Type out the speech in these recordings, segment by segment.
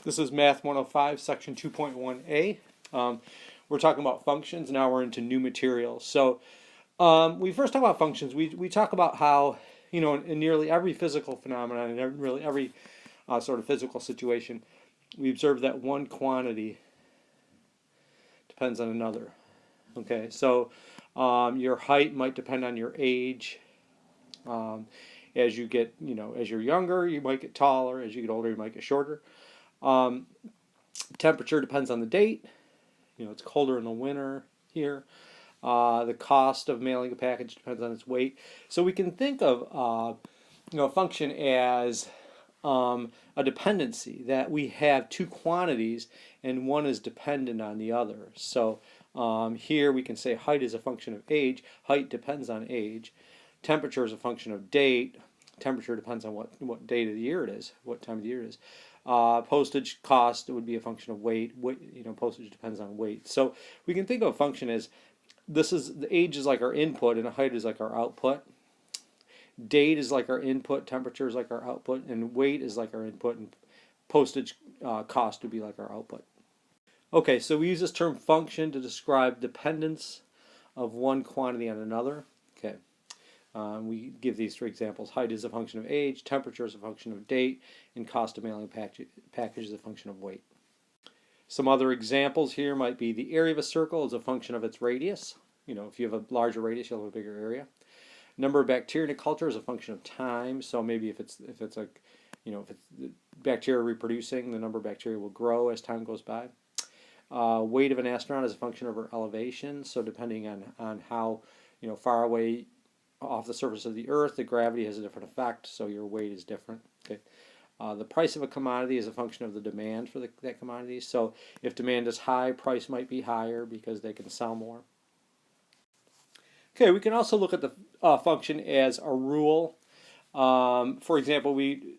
This is Math 105, Section 2.1a. We're talking about functions. Now we're into new materials. So we first talk about functions. We talk about how, in nearly every physical phenomenon, and really every sort of physical situation, we observe that one quantity depends on another. Okay, so your height might depend on your age. As you get, as you're younger, you might get taller. As you get older, you might get shorter. Temperature depends on the date. It's colder in the winter here. The cost of mailing a package depends on its weight. So we can think of a function as a dependency, that we have two quantities and one is dependent on the other. So here we can say height is a function of age. Height depends on age. Temperature is a function of date. Temperature depends on what date of the year it is, what time of the year it is. Postage cost would be a function of weight. Postage depends on weight. So we can think of a function as the age is like our input and height is like our output. Date is like our input, temperature is like our output, and weight is like our input, and postage cost would be like our output. Okay, so we use this term function to describe dependence of one quantity on another. Okay. We give these three examples. Height is a function of age, temperature is a function of date, and cost of mailing a package is a function of weight. Some other examples here might be the area of a circle is a function of its radius. If you have a larger radius, you'll have a bigger area. Number of bacteria in a culture is a function of time. So maybe if it's bacteria reproducing, the number of bacteria will grow as time goes by. Weight of an astronaut is a function of her elevation. So depending on how far away off the surface of the Earth, the gravity has a different effect, so your weight is different. Okay. The price of a commodity is a function of the demand for that commodity. So if demand is high, price might be higher because they can sell more. Okay, we can also look at the function as a rule. For example, we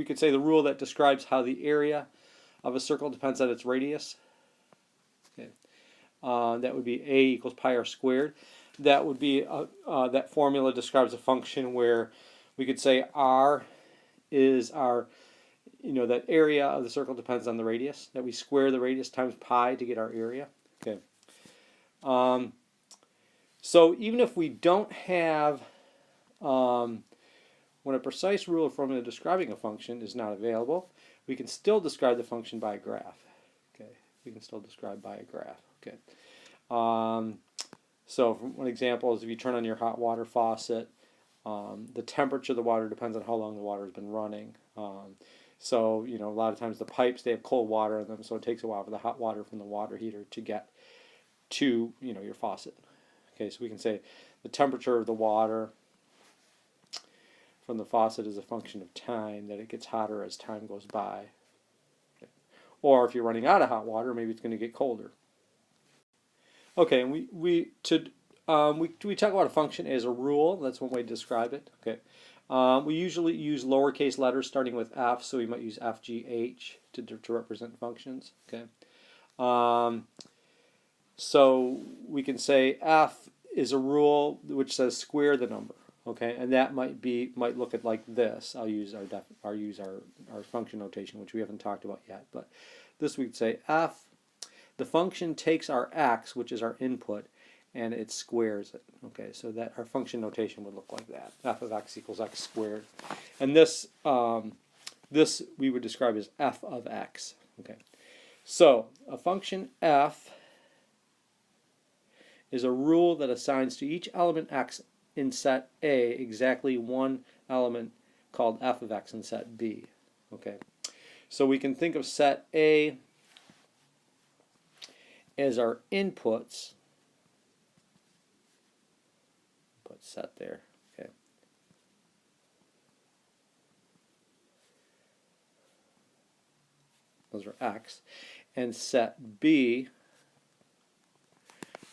could say the rule that describes how the area of a circle depends on its radius. Okay. That would be a equals pi r squared. That would be that formula describes a function where we could say r is our, that area of the circle depends on the radius, that we square the radius times pi to get our area. Okay. So even if we don't have, when a precise rule or formula describing a function is not available, we can still describe the function by a graph. Okay. We can still describe by a graph. Okay. So one example is if you turn on your hot water faucet, the temperature of the water depends on how long the water has been running. So a lot of times the pipes, they have cold water in them, so it takes a while for the hot water from the water heater to get to your faucet. Okay, so we can say the temperature of the water from the faucet is a function of time, that it gets hotter as time goes by. Okay. Or if you're running out of hot water, maybe it's going to get colder. Okay, and we talk about a function as a rule. That's one way to describe it. Okay, we usually use lowercase letters starting with f, so we might use FGH to represent functions. Okay, so we can say f is a rule which says square the number. Okay, and that might look at like this. I'll use our function notation, which we haven't talked about yet, but this we'd say f. The function takes our x, which is our input, and it squares it. Okay, so that our function notation would look like that. F of x equals x squared. And this we would describe as f of x. Okay, so a function f is a rule that assigns to each element x in set A exactly one element called f of x in set B. Okay, so we can think of set A as our inputs. Put set there. Okay. Those are x. And set B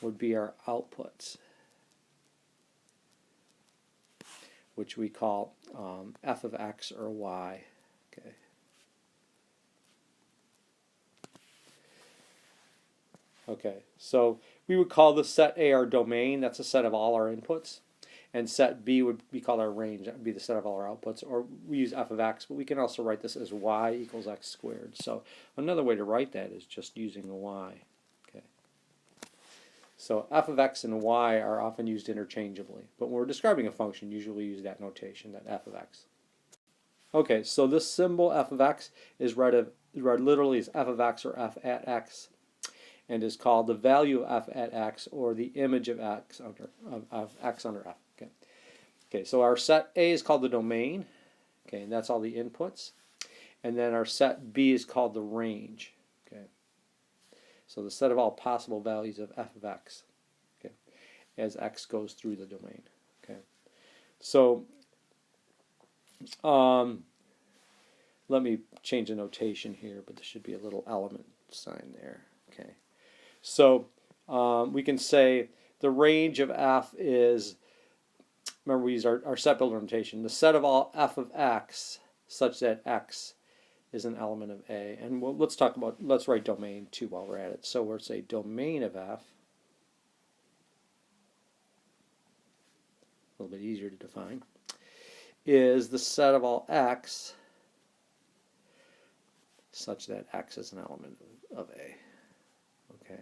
would be our outputs, which we call f of x or y. Okay. Okay, so we would call the set A our domain. That's a set of all our inputs. and set B would be called our range. That would be the set of all our outputs. Or we use f of x, but we can also write this as y equals x squared. So another way to write that is just using a y. Okay. So f of x and y are often used interchangeably, but when we're describing a function, usually we use that notation, that f of x. Okay, so this symbol f of x is read literally as f of x or f at x, and is called the value of f at x, or the image of x under x under f. Okay. Okay, so our set A is called the domain. Okay, and that's all the inputs. And then our set B is called the range. Okay. So the set of all possible values of f of x. Okay, as x goes through the domain. Okay. So let me change the notation here, but there should be a little element sign there. Okay. So we can say the range of f is, remember we use our set builder notation, the set of all f of x such that x is an element of A. And let's write domain too while we're at it. So we'll say domain of f, a little bit easier to define, is the set of all x such that x is an element of A. Okay.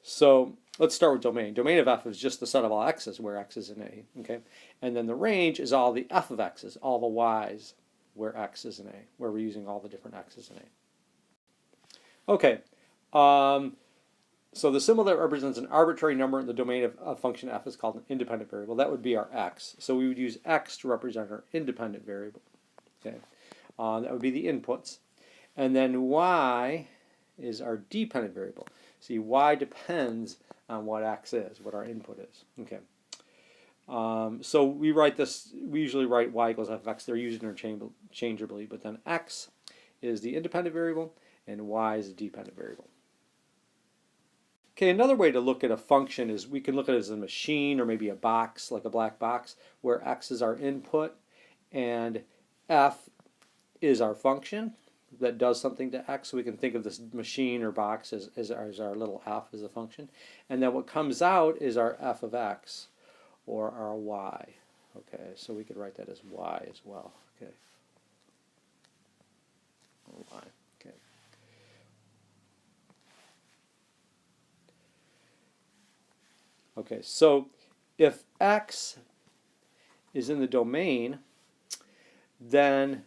So let's start with domain. Domain of f is just the set of all x's where x is in A. Okay. And then the range is all the f of x's, all the y's where x is in A, where we're using all the different x's in A. Okay. So the symbol that represents an arbitrary number in the domain of a function f is called an independent variable. That would be our x. So we would use x to represent our independent variable. Okay. That would be the inputs. And then y is our dependent variable. See, y depends on what x is, what our input is. Okay. So we usually write y equals f of x. They're used interchangeably, but then x is the independent variable and y is the dependent variable. Okay, another way to look at a function is we can look at it as a machine or maybe a box, like a black box, where x is our input and f is our function that does something to x. So we can think of this machine or box as our little f as a function. And then what comes out is our f of x or our y. Okay, so we could write that as y as well. Okay. Y. Okay. Okay, so if x is in the domain, then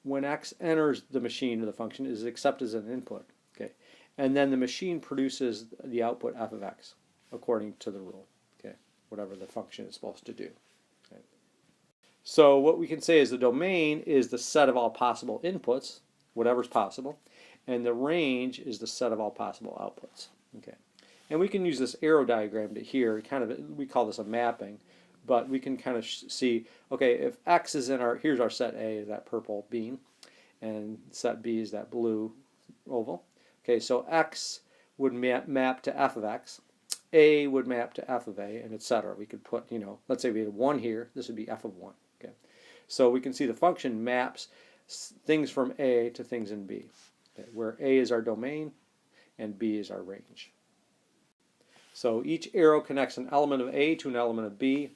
when x enters the machine or the function, it is accepted as an input. Okay, and then the machine produces the output f of x according to the rule. Okay, whatever the function is supposed to do. Okay. So what we can say is the domain is the set of all possible inputs, whatever's possible, and the range is the set of all possible outputs. Okay, and we can use this arrow diagram to here. We call this a mapping. But we can kind of see, okay, if x is in here's our set A, is that purple bean, and set B is that blue oval. Okay, so x would map to f of x, A would map to f of A, and etc. We could put, let's say we had 1 here, this would be f of 1. Okay, so we can see the function maps things from A to things in B, okay, where A is our domain and B is our range. So each arrow connects an element of A to an element of B.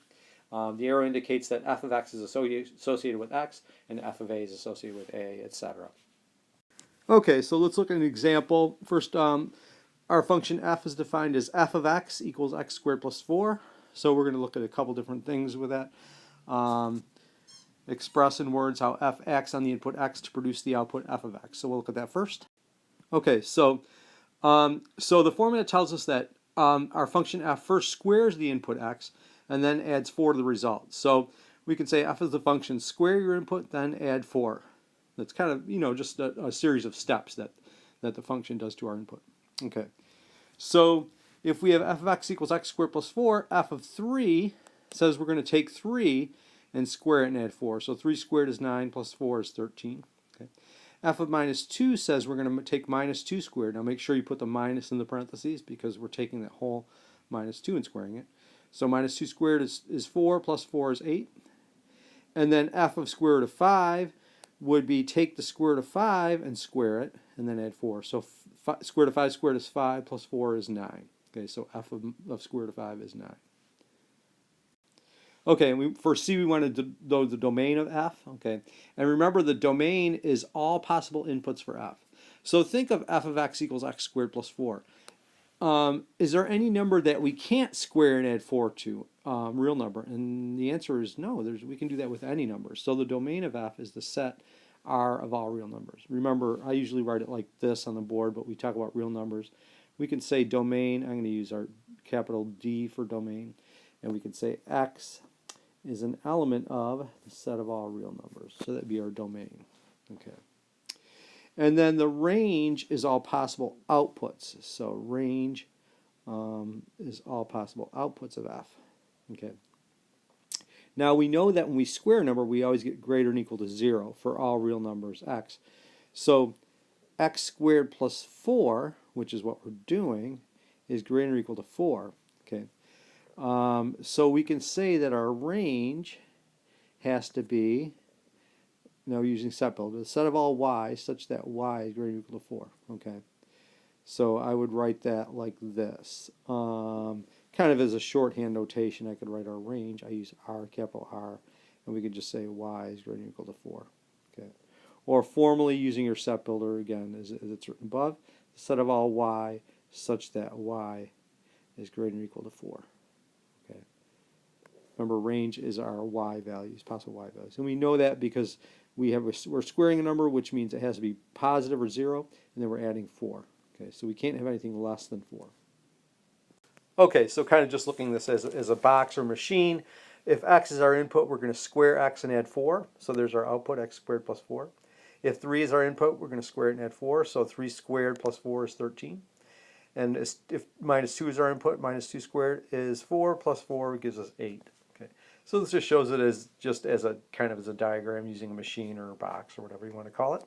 The arrow indicates that f of x is associated with x and f of a is associated with a, etc. Okay, so let's look at an example. First, our function f is defined as f of x equals x squared plus 4. So we're going to look at a couple different things with that. Express in words how f acts on the input x to produce the output f of x. So we'll look at that first. Okay, so the formula tells us that our function f first squares the input x and then adds 4 to the result. So we can say f is the function square your input, then add 4. That's kind of, just a series of steps that the function does to our input. Okay. So if we have f of x equals x squared plus 4, f of 3 says we're going to take 3 and square it and add 4. So 3 squared is 9 plus 4 is 13. Okay. F of minus 2 says we're going to take minus 2 squared. Now make sure you put the minus in the parentheses because we're taking that whole minus 2 and squaring it. So minus 2 squared is 4, plus 4 is 8. And then f of square root of 5 would be take the square root of 5 and square it, and then add 4. So square root of 5 squared is 5, plus 4 is 9. Okay, so f of square root of 5 is 9. Okay, and for C we wanted to know the domain of f. Okay, and remember the domain is all possible inputs for f. So think of f of x equals x squared plus 4. Is there any number that we can't square and add 4 to, real number? And the answer is no. We can do that with any number. So the domain of f is the set R of all real numbers. Remember, I usually write it like this on the board, but we talk about real numbers. We can say domain, I'm going to use our capital D for domain, and we can say x is an element of the set of all real numbers. So that'd be our domain. Okay. And then the range is all possible outputs. So range is all possible outputs of f. Okay. Now we know that when we square a number, we always get greater than or equal to 0 for all real numbers x. So x squared plus 4, which is what we're doing, is greater than or equal to 4. Okay. So we can say that our range has to be, now using set builder, the set of all y such that y is greater than or equal to 4. Okay. So I would write that like this. Kind of as a shorthand notation, I could write our range. I use R, capital R, and we could just say y is greater than or equal to 4. Okay. Or formally using your set builder, again, as it's written above, the set of all y such that y is greater than or equal to 4. Okay. Remember, range is our y values, possible y values. And we know that because we're squaring a number, which means it has to be positive or 0, and then we're adding 4. Okay, so we can't have anything less than 4. Okay, so kind of just looking at this as a box or machine. If x is our input, we're going to square x and add 4. So there's our output, x squared plus 4. If 3 is our input, we're going to square it and add 4. So 3 squared plus 4 is 13. And if minus 2 is our input, minus 2 squared is 4, plus 4 gives us 8. Okay, so this just shows it as a kind of as a diagram using a machine or a box or whatever you want to call it.